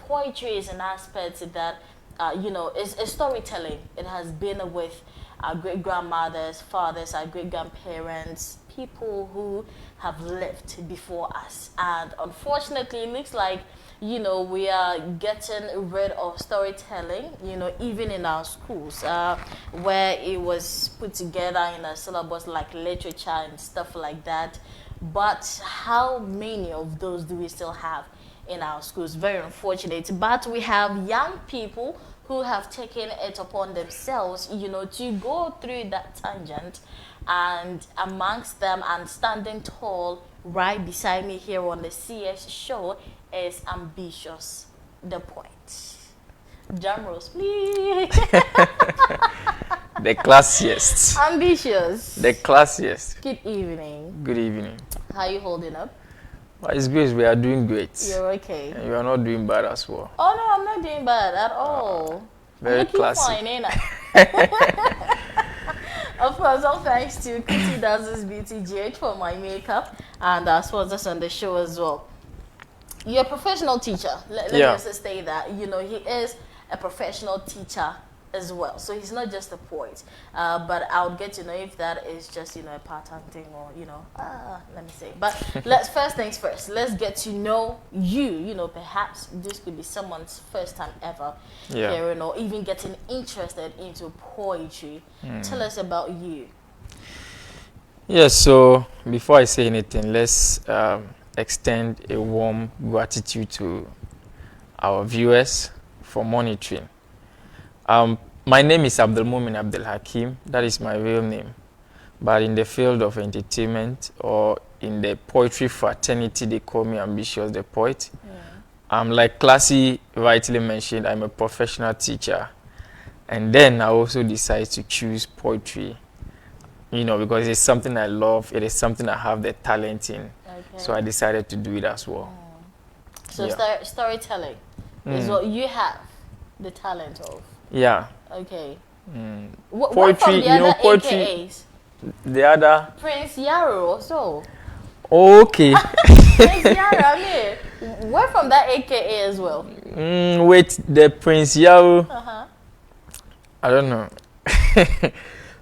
poetry is an aspect that, is storytelling. It has been with our great grandmothers, fathers, our great grandparents, people who have lived before us. And unfortunately, it looks like, we are getting rid of storytelling, even in our schools, where it was put together in a syllabus like literature and stuff like that. But how many of those do we still have in our schools? Very unfortunate. But we have young people who have taken it upon themselves, to go through that tangent. And amongst them, and standing tall right beside me here on the CS show, is Ambitious the Poet. Drum rolls, please. The classiest. Ambitious. The classiest. Good evening. Good evening. How are you holding up? Well, it's good. We are doing great. You're okay. And you are not doing bad as well. Oh no, I'm not doing bad at all. Very classic. Fine, ain't I? Of course, all thanks to Kitty Dazzle's Beauty GH for my makeup and our sponsors on the show as well. You're a professional teacher. Let me just say that. He is a professional teacher as well. So he's not just a poet. But I would get to know if that is just, a part-time thing or, let me say. But first things first. Let's get to know you. Perhaps this could be someone's first time ever hearing or even getting interested into poetry. Tell us about you. Yes, so before I say anything, let's extend a warm gratitude to our viewers for monitoring. My name is Abdulmumin Abdul Hakim. That is my real name. But in the field of entertainment or in the poetry fraternity, they call me Ambitious the Poet. Like Classy rightly mentioned, I'm a professional teacher. And then I also decided to choose poetry, because it's something I love. It is something I have the talent in. Okay. So I decided to do it as well. So storytelling is what you have the talent of. Yeah. Okay. Poetry, what from the other poetry. AKAs? The other. Prince Yaro also. Okay. Prince Yaro, I mean, where from that AKA as well? Wait, the Prince Yaro. I don't know.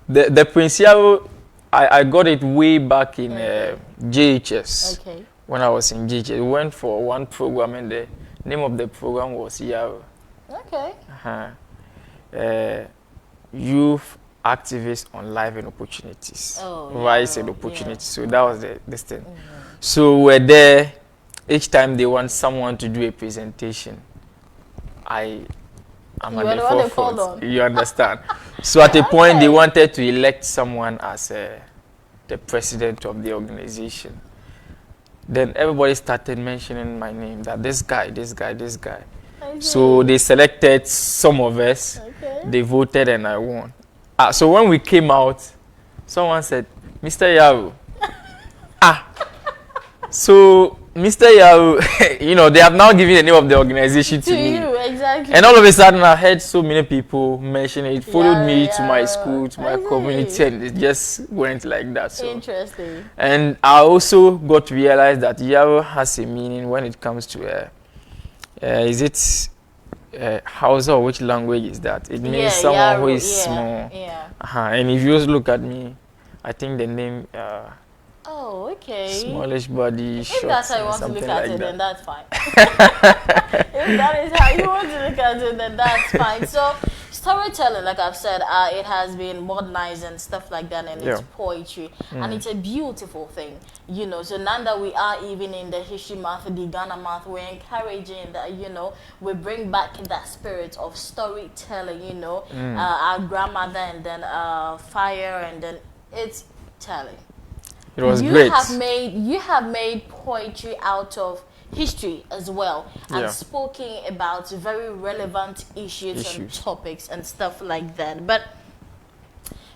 the Prince Yaro, I got it way back in JHS. Okay. When I was in JHS, we went for one program and the name of the program was Yaro. Okay. Youth activists on life and opportunities. Rights and opportunities. So that was this thing. So we're there. Each time they want someone to do a presentation, I'm at the forefront. You understand? So at a point, they wanted to elect someone as the president of the organization. Then everybody started mentioning my name, that this guy. So they selected some of us. They voted and I won. So when we came out, someone said, Mr. Yaro. So Mr. Yaro, they have now given the name of the organization to me. You, exactly. And all of a sudden I heard so many people mention it, followed me to my school, to my community, and it just went like that. So. Interesting. And I also got to realize that Yaro has a meaning when it comes to is it Hausa or which language is that? It means someone Yaro, who is small. And if you also look at me, I think the name okay. Smallish body, if that's how you want to look at it, then that's fine. If that is how you want to look at it, then that's fine. So storytelling, like I've said, it has been modernized and stuff like that, and it's poetry, and it's a beautiful thing, So now that we are even in the History Month, the Ghana Month, we're encouraging that, we bring back that spirit of storytelling, our grandmother, and then fire, and then it's telling. It was great. You have made poetry out of history as well, and spoken about very relevant issues and topics and stuff like that. But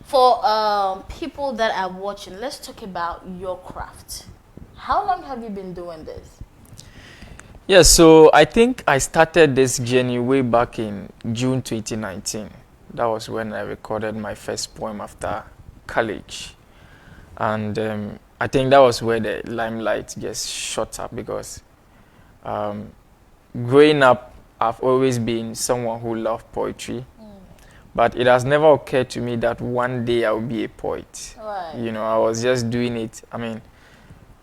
for people that are watching, let's talk about your craft. How long have you been doing this? Yeah, so I think I started this journey way back in June 2019. That was when I recorded my first poem after college. And I think that was where the limelight just shot up, because growing up, I've always been someone who loved poetry. But it has never occurred to me that one day I will be a poet. Right. You know, I was just doing it. I mean,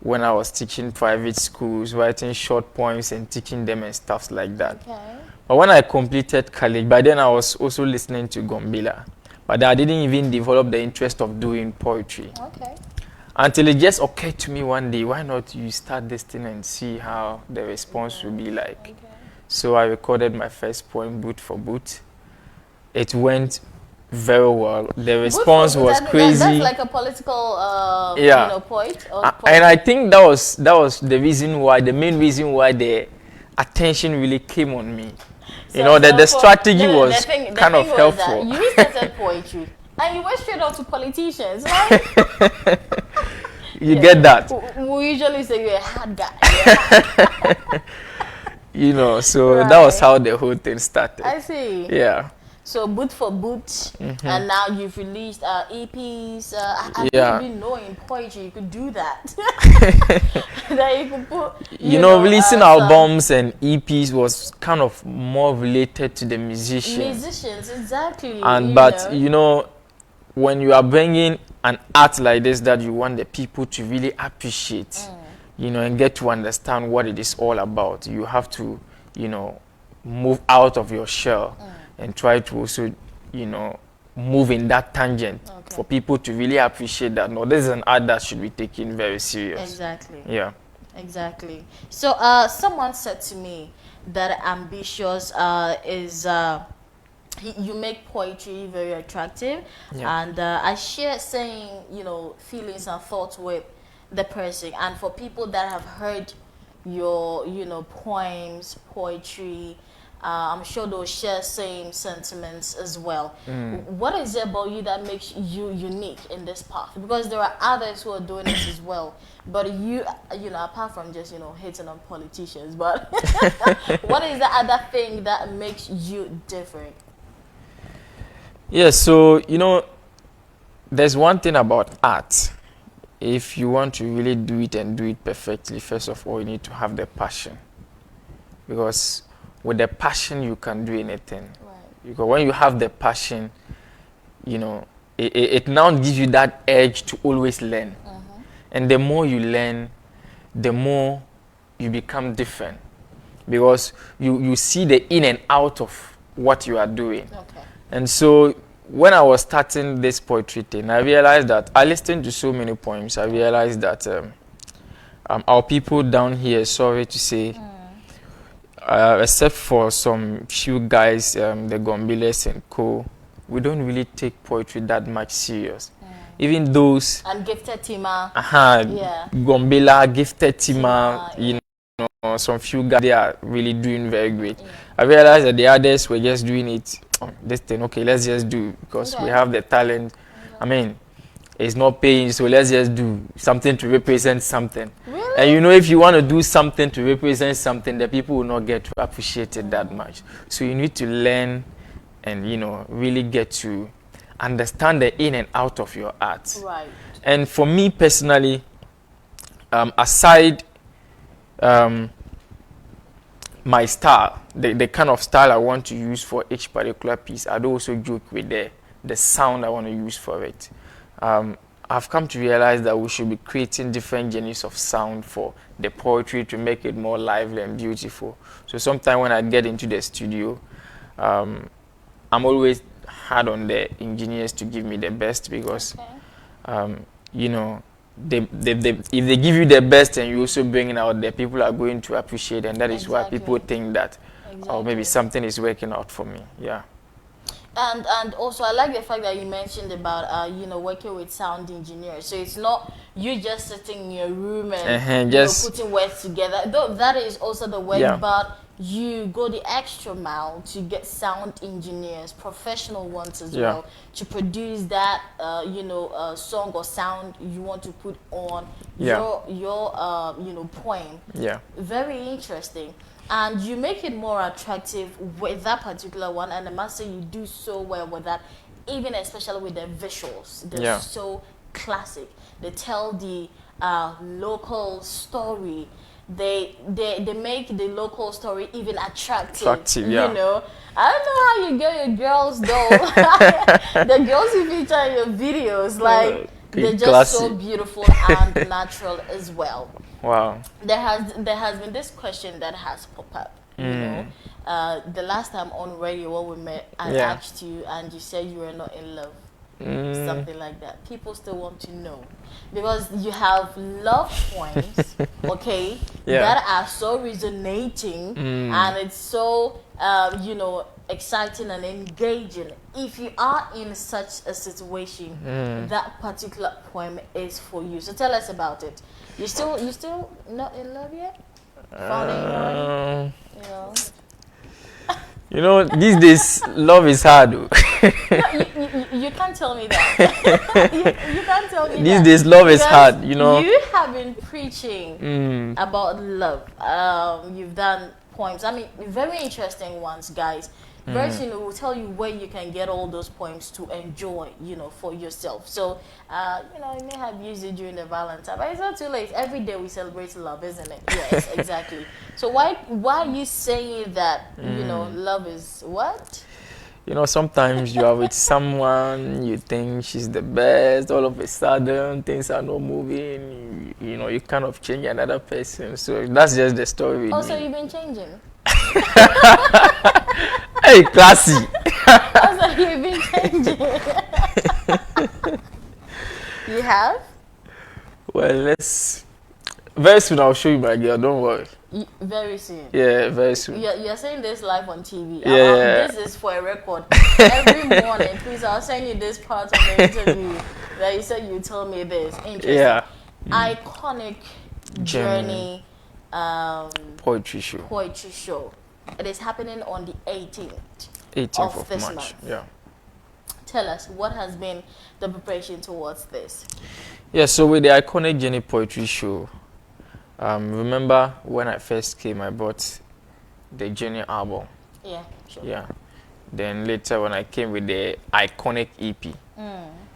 when I was teaching private schools, writing short poems and teaching them and stuff like that. Okay. But when I completed college, by then I was also listening to Gombila. But I didn't even develop the interest of doing poetry. Okay. Until it just occurred to me one day, why not you start this thing and see how the response will be like. Okay. So I recorded my first poem, Boot for Boot. It went very well. The response was crazy. That's like a political, Yeah. you know, poet. Or And I think that was the reason why, the main reason why the attention really came on me. You know, that the strategy was kind of helpful. You started poetry and you went straight on to politicians, right? You get that? We usually say you're a hard guy. You know, so Right. that was how the whole thing started. I see. Yeah. So Boot for Boot, and now you've released EPs. I Yeah. didn't know in poetry you could do that. That you could put. You know, releasing albums and EPs was kind of more related to the musician. Musicians, exactly. And but you know, when you are bringing an art like this that you want the people to really appreciate, you know, and get to understand what it is all about, you have to, you know, move out of your shell and try to also, you know, move in that tangent for people to really appreciate that. No, this is an art that should be taken very serious. Exactly. Yeah. Exactly. So someone said to me that ambitious is you make poetry very attractive, and I share saying, you know, feelings and thoughts with the person, and for people that have heard your, you know, poems, poetry, I'm sure they'll share same sentiments as well. What is it about you that makes you unique in this path? Because there are others who are doing this as well, but you know, apart from just, you know, hating on politicians, but what is the other thing that makes you different? Yeah, so, you know, there's one thing about art. If you want to really do it and do it perfectly, first of all, you need to have the passion. Because with the passion, you can do anything. Right. Because when you have the passion, you know, it now gives you that edge to always learn. And the more you learn, the more you become different. Because you see the in and out of what you are doing. Okay. And so when I was starting this poetry thing, I realized that I listened to so many poems. I realized that our people down here, sorry to say, except for some few guys, the Gombiles and co, we don't really take poetry that much serious. Even those And Gifted Tima. Gombila, Gifted Tima, you know, some few guys, they are really doing very great. I realized that the others were just doing it, this thing, okay, let's just do it because we have the talent. I mean, it's not paying, so let's just do something to represent something. Really? And you know, if you want to do something to represent something, the people will not get to appreciate it that much. So you need to learn and, you know, really get to understand the in and out of your art. Right. And for me personally, aside my style, the kind of style I want to use for each particular piece, I'd also joke with the sound I want to use for it. I've come to realize that we should be creating different genres of sound for the poetry to make it more lively and beautiful. So sometimes when I get into the studio, I'm always hard on the engineers to give me the best because, you know, if they give you the best and you also bring it out there, people are going to appreciate it, and that is why people think that, oh, maybe something is working out for me. Yeah. And also I like the fact that you mentioned about you know, working with sound engineers. So it's not you just sitting in your room and just putting words together. Though that is also the work, but you go the extra mile to get sound engineers, professional ones as well, to produce that you know, song or sound you want to put on your you know, poem. Yeah. Very interesting. And you make it more attractive with that particular one, and I must say you do so well with that, even especially with the visuals. They're so classic. They tell the local story, they make the local story even attractive. Attractive, yeah. You know, I don't know how you get your girls though. The girls you feature in your videos, like they're just classy. so beautiful and natural as well. Wow. There has been this question that has popped up. You know, the last time on radio when we met, I asked you, and you said you were not in love. Something like that. People still want to know because you have love points, okay, that are so resonating and it's so you know, exciting and engaging. If you are in such a situation, that particular poem is for you. So tell us about it. You still not in love yet? Found anyone? You know. You know, these days love is hard. No, you can't tell me that. you can't tell me that. These days love is hard, you know. You have been preaching about love. You've done poems. I mean, very interesting ones, guys. Very soon it will tell you where you can get all those poems to enjoy, you know, for yourself. So, you know, you may have used it during the Valentine, but it's not too late. Every day we celebrate love, isn't it? Yes, exactly. So why are you saying that, you know, love is what? You know, sometimes you are with someone, you think she's the best, all of a sudden things are not moving, you know, you kind of change another person. So that's just the story with Also, me. you've been changing. Hey, classy. Also, you've been changing. You have? Well, very soon I'll show you my girl, don't worry. Very soon. Yeah, very soon. You're saying this live on TV. Yeah. This is for a record. Every morning, please, I'll send you this part of the interview that you said you told me this. Interesting. Yeah. Iconic journey Poetry show. poetry show. It is happening on the 18th 18th of of this March. month. Yeah. Tell us, what has been the preparation towards this? Yeah, so with the Iconic Journey Poetry Show, remember when I first came, I bought the Journey album. Yeah, sure. Yeah. Then later when I came with the Iconic EP.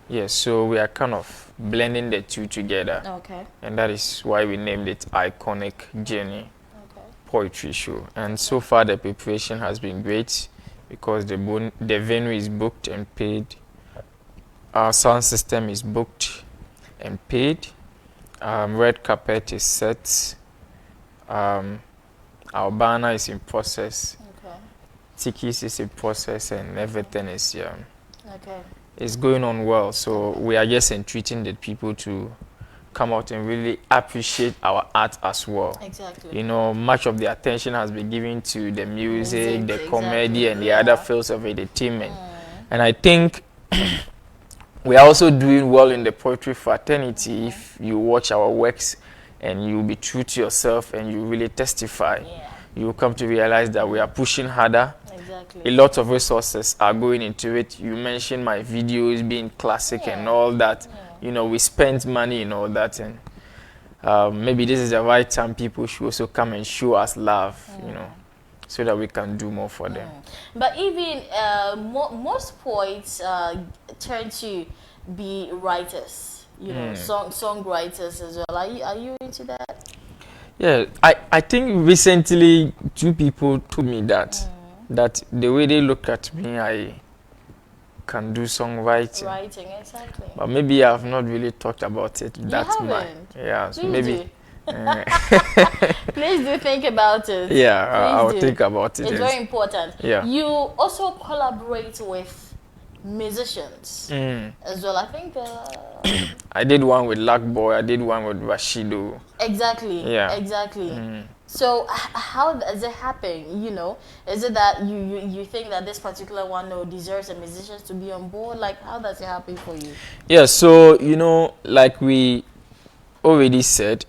Yeah, so we are kind of blending the two together. Okay. And that is why we named it Iconic Journey Okay. Poetry Show. And so far the preparation has been great because the venue is booked and paid. Our sound system is booked and paid. Red carpet is set. Our banner is in process. Okay. Tickets is in process and everything is Okay. it's going on well. So we are just entreating the people to come out and really appreciate our art as well. Exactly. You know, much of the attention has been given to the music, the comedy, exactly, and the other fields of entertainment. And I think we are also doing well in the poetry fraternity if you watch our works and you be true to yourself and you really testify. You will come to realize that we are pushing harder. Exactly. A lot of resources are going into it. You mentioned my videos being classic and all that. You know, we spent money and all that, and maybe this is the right time people should also come and show us love, you know, so that we can do more for them. But even most poets turn to be writers, you know, songwriters as well. Are you into that? Yeah, I think recently 2 people told me that the way they look at me, I can do songwriting. Writing, exactly. But maybe I've not really talked about it that much. haven't? Yeah, so Please maybe. Please do think about it. Yeah, I'll do. think about it. It's very important. Yeah. You also collaborate with musicians as well. I think. I did one with Lackboy. I did one with Rashido. Exactly. Yeah. Exactly. So how does it happen? You know, is it that you think that this particular one deserves the musicians to be on board? Like, how does it happen for you? Yeah. So you know, like we already said,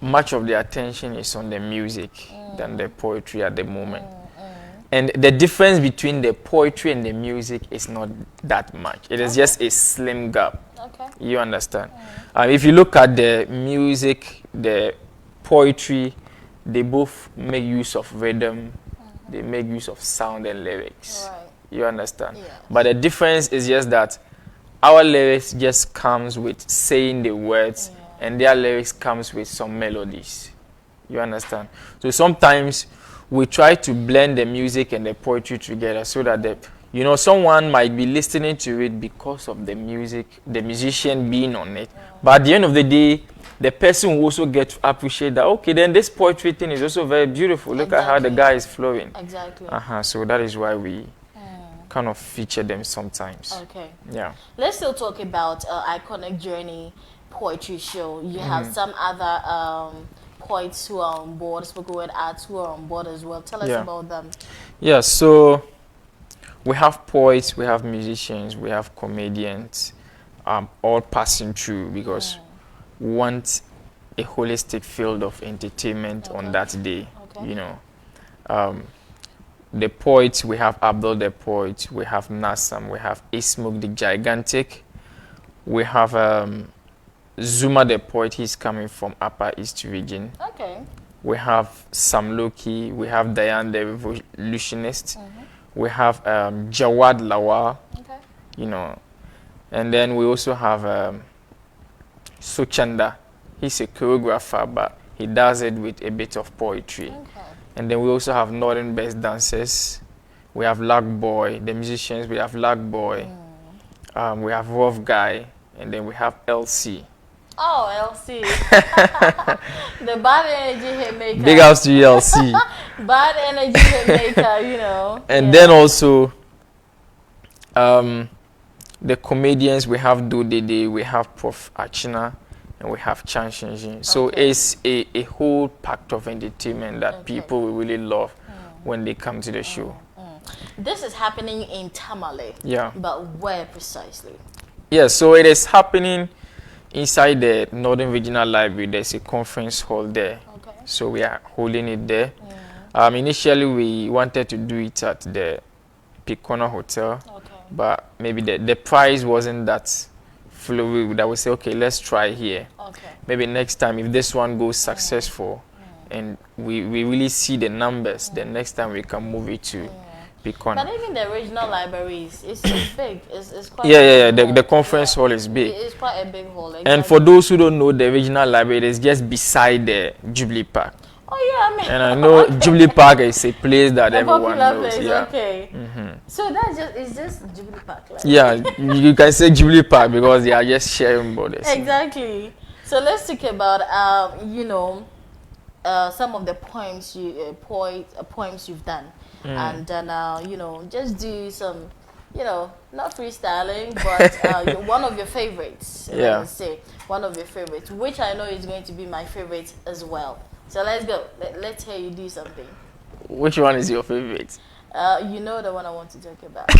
much of the attention is on the music than the poetry at the moment. And the difference between the poetry and the music is not that much. It is just a slim gap. Okay. You understand? If you look at the music, the poetry, they both make use of rhythm. They make use of sound and lyrics. Right. You understand? Yeah. But the difference is just that our lyrics just comes with saying the words, and their lyrics comes with some melodies. You understand? So sometimes we try to blend the music and the poetry together so that someone might be listening to it because of the music, the musician being on it. But at the end of the day, the person will also get to appreciate that, okay, then this poetry thing is also very beautiful. Look at how the guy is flowing. Exactly. So that is why we kind of feature them sometimes. Okay. Yeah. Let's still talk about Iconic Journey Poetry Show. You have some other poets who are on board, spoken word artists who are on board as well. Tell us about them. Yeah, so we have poets, we have musicians, we have comedians, all passing through because we want a holistic field of entertainment on that day. The poets, we have Abdul the poet, we have Nasam, we have Ismuk the gigantic, we have Zuma the poet, he's coming from Upper East region. Okay. We have Sam Loki, we have Diane the revolutionist, we have Jawad Lawal, and then we also have Suchanda. He's a choreographer, but he does it with a bit of poetry. Okay. And then we also have Northern Best Dancers. We have Lag Boy, the musicians. We have Lag Boy. We have Rough Guy, and then we have LC. Oh, LC. The bad energy hit maker. Big house to LC. Bad energy hit maker, And then also the comedians, we have Do Dede, we have Prof Achina, and we have Chan Shinjin. So it's a whole pack of entertainment that people will really love when they come to the show. This is happening in Tamale. Yeah. But where precisely? Yeah, so it is happening inside the Northern Regional Library. There's a conference hall there. Okay. So we are holding it there. Initially, we wanted to do it at the Picona Hotel. Okay. But maybe the price wasn't that fluid that we say, okay, let's try here. Okay. Maybe next time, if this one goes successful and we really see the numbers, then next time we can move it to Picona. But even the regional libraries, it's big. It's quite the conference hall is big. It's quite a big hall. Exactly. And for those who don't know, the regional library is just beside the Jubilee Park. Oh yeah, and I know Jubilee Park is a place that everyone knows. Place, okay. So it's just Jubilee Park. Like. Yeah, you can say Jubilee Park because they are just sharing borders. Exactly. So let's talk about some of the poems you've done, and then just do some not freestyling, but one of your favorites. Yeah. Let's say one of your favorites, which I know is going to be my favorite as well. So let's go. Let's hear you do something. Which one is your favorite? You know the one I want to talk about.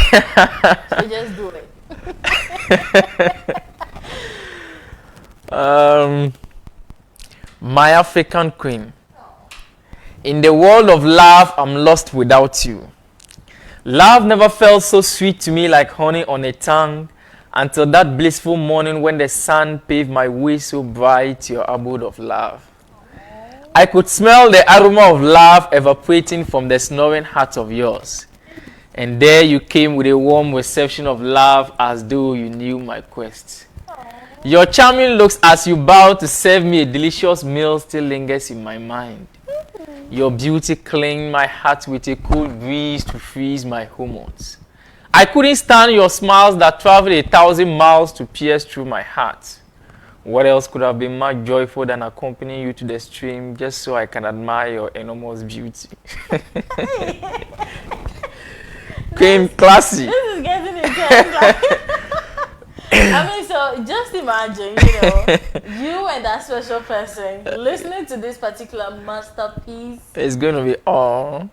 So just do it. My African Queen. In the world of love, I'm lost without you. Love never felt so sweet to me like honey on a tongue until that blissful morning when the sun paved my way so bright to your abode of love. I could smell the aroma of love evaporating from the snoring heart of yours. And there you came with a warm reception of love as though you knew my quest. Your charming looks as you bow to serve me a delicious meal still lingers in my mind. Your beauty clinged my heart with a cool breeze to freeze my hormones. I couldn't stand your smiles that traveled 1,000 miles to pierce through my heart. What else could have been more joyful than accompanying you to the stream just so I can admire your enormous beauty? Queen classy. This is getting intense. I mean, so just imagine, you and that special person listening to this particular masterpiece. It's going to be all.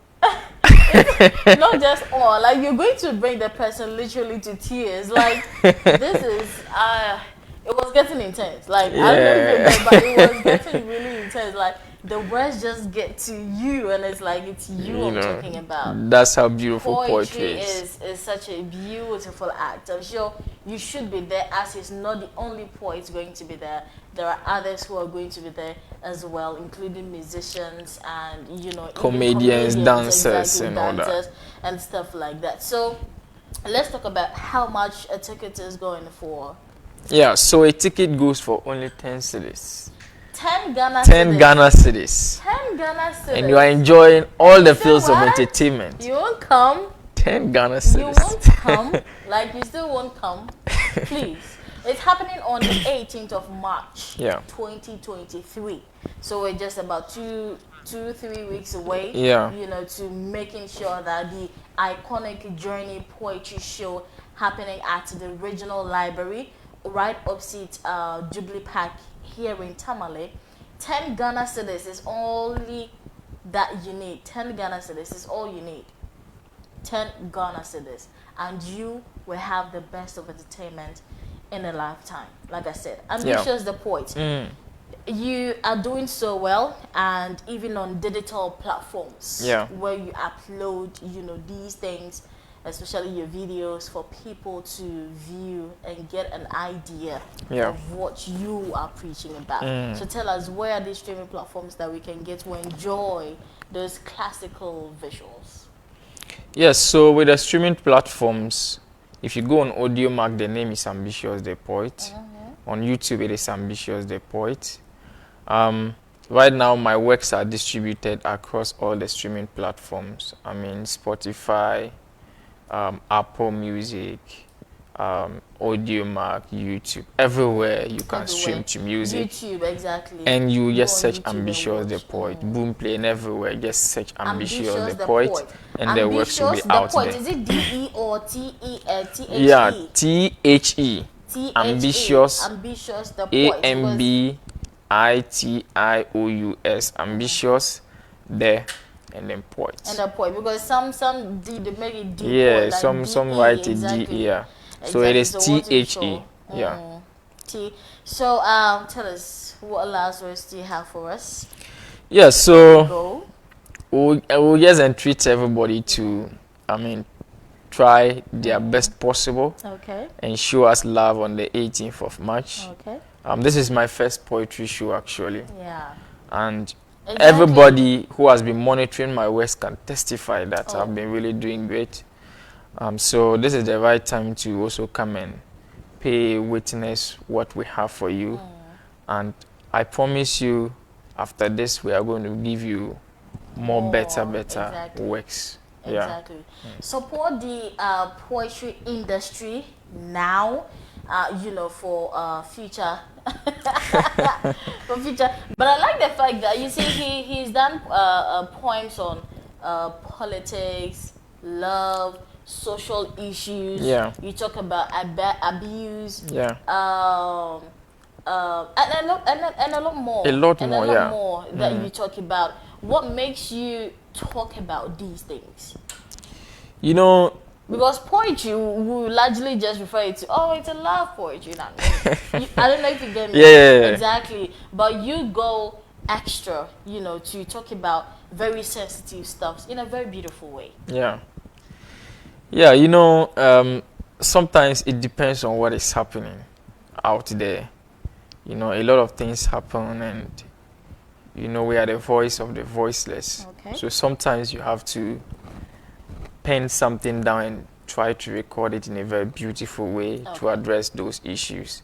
Not just all. Like, you're going to bring the person literally to tears. Like, this is... it was getting intense. Like, I don't know if you know, but it was getting really intense. Like, the words just get to you, and it's like it's you I'm talking about. That's how beautiful poetry is such a beautiful act. I'm sure you should be there, as it's not the only poet going to be there. There are others who are going to be there as well, including musicians and comedians, dancers, and all that, and stuff like that. So let's talk about how much a ticket is going for. Yeah, so a ticket goes for only 10 cedis. 10 Ghana 10 cedis. Ghana cedis. 10 Ghana cedis. And you are enjoying all the say fields of what? entertainment. You won't come. 10 Ghana You cedis. won't come. Like, you still won't come. Please. It's happening on the 18th of March, Yeah. 2023. So we're just about 3 weeks away. Yeah. You know, to making sure that the iconic Journey Poetry Show happening at the Regional Library, right opposite Jubilee Park here in Tamale. 10 Ghana cedis is only that you need. 10 Ghana cedis is all you need. 10 Ghana cedis, and you will have the best of entertainment in a lifetime. Like I said, Ambitious the Poet. You are doing so well, and even on digital platforms where you upload, you know, these things, especially your videos, for people to view and get an idea of what you are preaching about. So tell us, where are these streaming platforms that we can get to enjoy those classical visuals? Yes, so with the streaming platforms, if you go on Audio Mark, the name is Ambitious the Poet. On YouTube, it is Ambitious the Poet. Right now, my works are distributed across all the streaming platforms. I mean, Spotify, Apple Music, Audio Mark, YouTube, everywhere you can stream to music. YouTube, exactly. And you just search Ambitious the Poet. Boomplay and everywhere, just search Ambitious the Poet. And the works will be out there. Is it D-E or T-E-T-H-E? Yeah, T-H-E. Ambitious the Poet. A-M-B-I-T-I-O-U-S. Ambitious the and then Poet. And the Poet, because some D, they make it D. Yeah, like some write it D. Yeah. So it is T-H-E. Yeah. T. So tell us, what last words do you have for us? Yeah, so we'll just entreat everybody to, I mean, try their best possible. Okay. And show us love on the 18th of March. Okay. This is my first poetry show, actually. Yeah. And everybody who has been monitoring my works can testify that I've been really doing great. So this is the right time to also come and pay witness what we have for you. And I promise you, after this, we are going to give you more better works. Exactly. Support the poetry industry now, you know, for future. For future. But I like the fact that, you see, he's done poems on politics, love, social issues. Yeah. You talk about abuse. Yeah. And a lot more. A lot more that you talk about. What makes you talk about these things? You know, because poetry, we largely just refer it to, oh, it's a love poetry. I don't know if you get me. Yeah. Exactly. But you go extra, you know, to talk about very sensitive stuff in a very beautiful way. Yeah. Yeah, you know, sometimes it depends on what is happening out there. You know, a lot of things happen, and, you know, we are the voice of the voiceless. Okay. So sometimes you have to pen something down and try to record it in a very beautiful way to address those issues.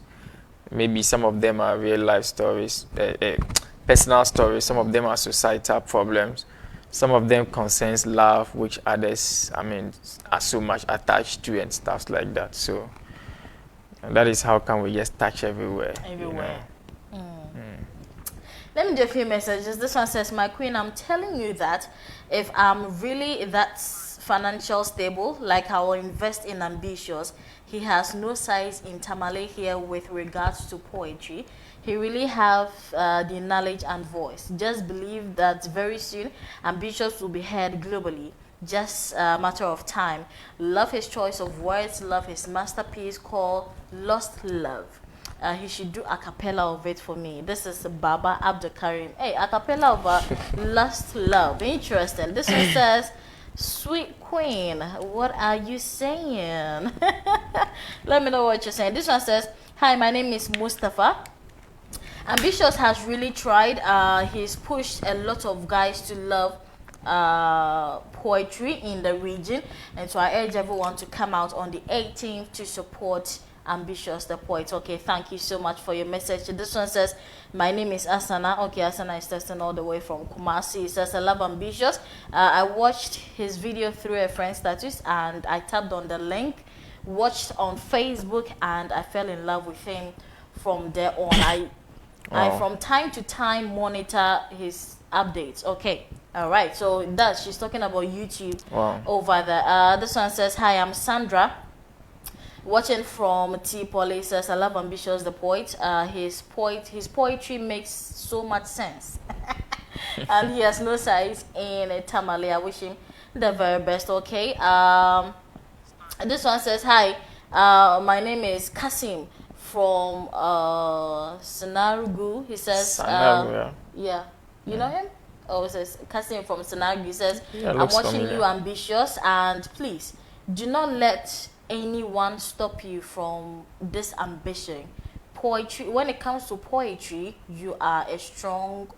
Maybe some of them are real life stories, personal stories. Some of them are societal problems. Some of them concerns love, which others, I mean, are so much attached to and stuff like that. So that is how can we just touch everywhere. Everywhere. You know? Let me do a few messages. This one says, my queen, I'm telling you that if I'm really that financial stable, like I will invest in Ambitious, he has no size in Tamale here with regards to poetry. He really have the knowledge and voice. Just believe that very soon Ambitious will be heard globally. Just a matter of time. Love his choice of words. Love his masterpiece called Lost Love. He should do a cappella of it for me. This is Baba Abdul Karim. Hey, a cappella of Lost Love. Interesting. This one says, sweet queen, what are you saying? Let me know what you're saying. This one says, hi, my name is Mustafa. Ambitious has really tried. He's pushed a lot of guys to love poetry in the region, and so I urge everyone to come out on the 18th to support Ambitious the Poet. Okay, thank you so much for your message. This one says, my name is Asana. Okay, Asana is testing all the way from Kumasi. It says, I love Ambitious. I watched his video through a friend's status and I tapped on the link, watched on Facebook, and I fell in love with him from there on. I from time to time monitor his updates. Okay, all right. So that she's talking about YouTube over there. This one says, hi, I'm Sandra, watching from T Poly. Says, I love Ambitious the Poet. His poetry makes so much sense. And he has no size in Tamale. I wish him the very best. Okay. This one says, hi, my name is Kasim from Sanarugu. He says, yeah, you know him? Oh, it says Kasim from Sanarugu. He says, I'm watching you, Ambitious, and please do not let anyone stop you from this ambition. Poetry, when it comes to poetry, you are a stronghold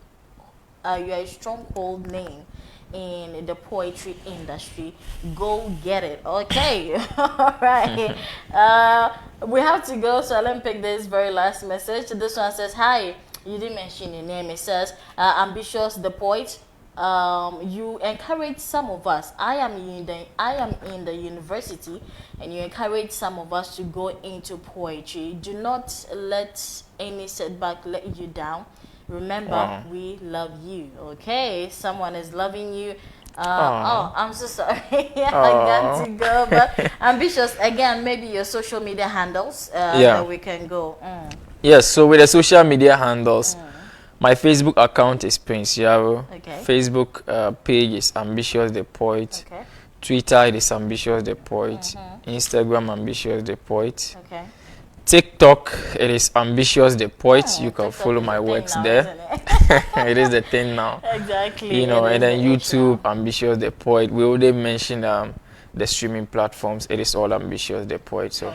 name in the poetry industry. Go get it. Okay. All right. We have to go, so let me pick this very last message. This one says, hi, you didn't mention your name. It says, Ambitious the Poet, you encourage some of us. I am in the university, and you encourage some of us to go into poetry. Do not let any setback let you down. Remember, we love you. Okay, someone is loving you. Oh, I'm so sorry. I got to go. But Ambitious, again, maybe your social media handles that we can go. Yes, so with the social media handles, my Facebook account is Prince Yaro. Okay. Facebook page is Ambitious the Poet. Okay. Twitter it is Ambitious the Poet. Instagram Ambitious the Poet. Okay. TikTok, it is Ambitious the Poet. You can TikTok follow my works now, there. It is the thing now. Exactly. You know, and then YouTube, Ambitious the Poet. We already mentioned the streaming platforms. It is all Ambitious the Poet. So,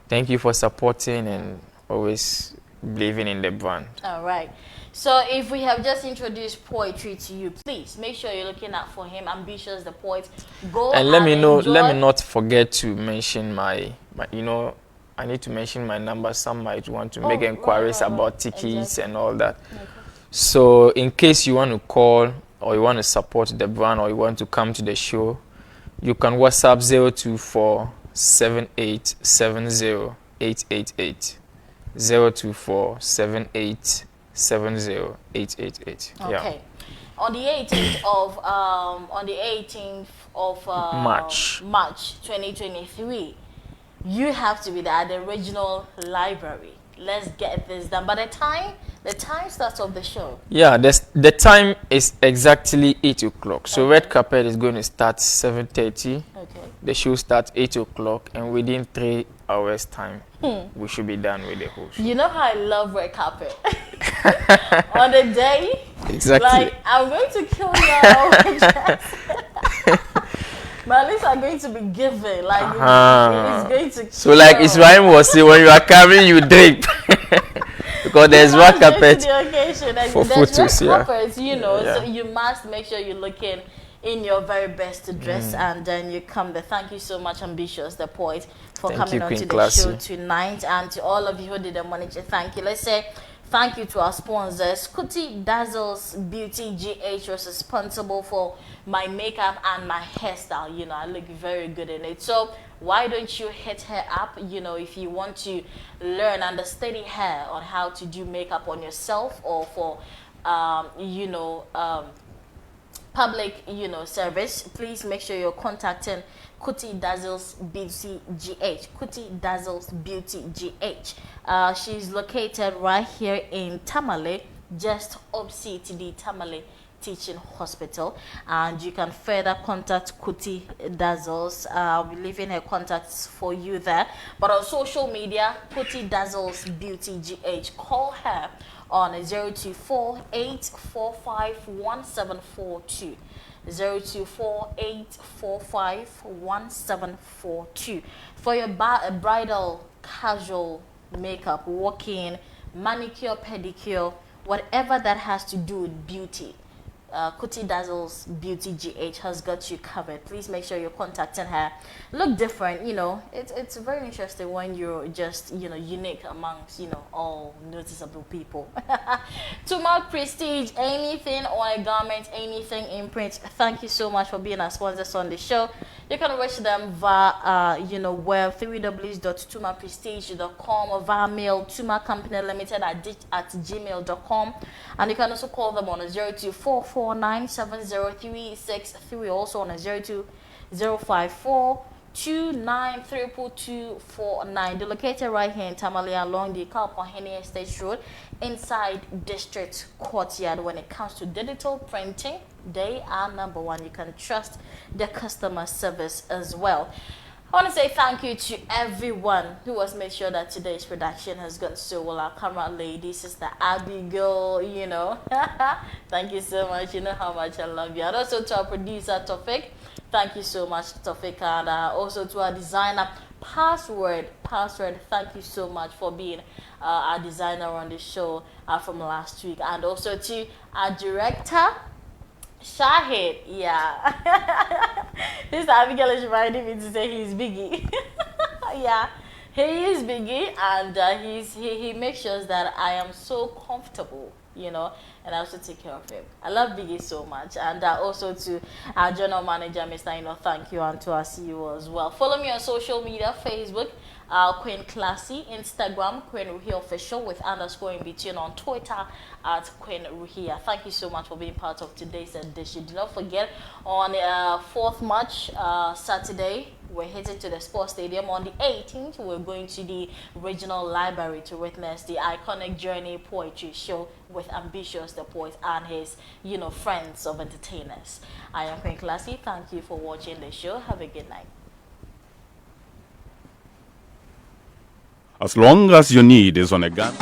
thank you for supporting and always believing in the brand. All right. So if we have just introduced poetry to you, please make sure you're looking out for him, Ambitious the Poet. Go and let me know. Let me not forget to mention my you know, I need to mention my number. Some might want to make inquiries about tickets and all that. Okay. So in case you want to call or you want to support the brand or you want to come to the show, you can WhatsApp 024 7870 888. 024 7870 888. Okay. Yeah. On the 18th of March 2023, you have to be there at the regional library. Let's get this done. But the time starts of the show. Yeah, the time is exactly 8 o'clock. So red carpet is going to start 7:30. Okay. The show starts 8 o'clock, and within 3 hours time, we should be done with the whole show. You know how I love red carpet. On the day, exactly. Like, I'm going to kill you. But at least I'm going to be given. Like, it's going to kill. So, like Israel was saying, when you are coming, you drink. Because there's red carpet for photos. Carpet, you know, so you must make sure you're looking in your very best to dress, and then you come there. Thank you so much, Ambitious the Poet, for coming on to the show tonight. And to all of you who did the monitor, thank you. Let's say thank you to our sponsors. Kuti Dazzles Beauty GH was responsible for my makeup and my hairstyle. You know, I look very good in it. So why don't you hit her up, you know, if you want to learn and study her on how to do makeup on yourself or for, you know, public, you know, service. Please make sure you're contacting Kuti Dazzles Beauty GH. Kuti Dazzles Beauty GH. She's located right here in Tamale, just opposite the Tamale Teaching Hospital, and you can further contact Kuti Dazzles. I'll be leaving her contacts for you there. But on social media, Kuti Dazzles Beauty GH. Call her on 024-845-1742. 024-845-1742 for your bridal casual makeup, walk-in, manicure, pedicure, whatever that has to do with beauty. Kuti Dazzle's Beauty GH has got you covered. Please make sure you're contacting her. Look different, you know. It's very interesting when you're just, you know, unique amongst, you know, all noticeable people. Tuma Prestige, anything on a garment, anything in print. Thank you so much for being our sponsors on the show. You can reach them via, you know, web www.tumaprestige.com or via mail Tuma Company Limited at gmail.com, and you can also call them on a 0244970363, also on a 02054292249. They're located right here in Tamale along the Kalpahene Estate Road inside District Courtyard. When it comes to digital printing, they are number one. You can trust their customer service as well. I want to say thank you to everyone who has made sure that today's production has gone so well. Our camera lady, Sister Abigail, you know. Thank you so much. You know how much I love you. And also to our producer, Tofik. Thank you so much, Tofik. And also to our designer, Password. Thank you so much for being our designer on the show from last week. And also to our director, Shahid, yeah. This Abigail is reminding me to say he's Biggie. Yeah, he is Biggie, and he makes sure that I am so comfortable, you know, and I also take care of him. I love Biggie so much, and also to our general manager, Mr. Ino, thank you, and to our CEO as well. Follow me on social media, Facebook, Queen Classy, Instagram, Queen Ruhia Official with _ in between, on Twitter at Queen Ruhia. Thank you so much for being part of today's edition. Do not forget, on 4th March, Saturday, we're heading to the sports stadium. On the 18th, we're going to the regional library to witness the iconic Journey Poetry Show with Ambitious the Poet and his, you know, friends of entertainers. I am Queen Classy. Thank you for watching the show. Have a good night. As long as your need is on a gun.